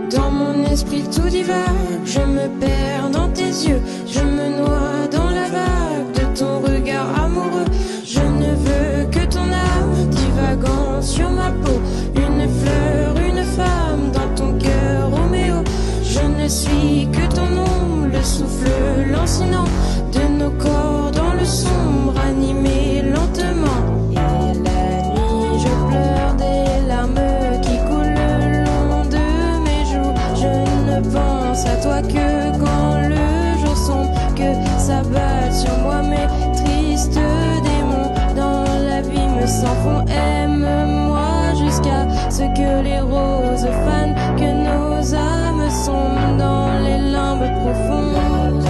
Dans mon esprit tout divague, je me perds dans tes yeux, je me noie dans la vague de ton regard amoureux. Je ne veux que ton âme divagant sur ma peau, une fleur, une femme dans ton cœur, Roméo. Je ne suis que ton ombre, le souffle lancinant de nos corps dans le sombre, animé lentement. Et la nuit, je pleure des larmes qui coulent le long de mes joues. Je ne pense à toi que quand le jour sombre, que s'abattent sur moi mes tristes démons. Dans l'abîme sans fond, aime-moi jusqu'à ce que les roses fanent, que nos âmes sont dans les limbes profondes.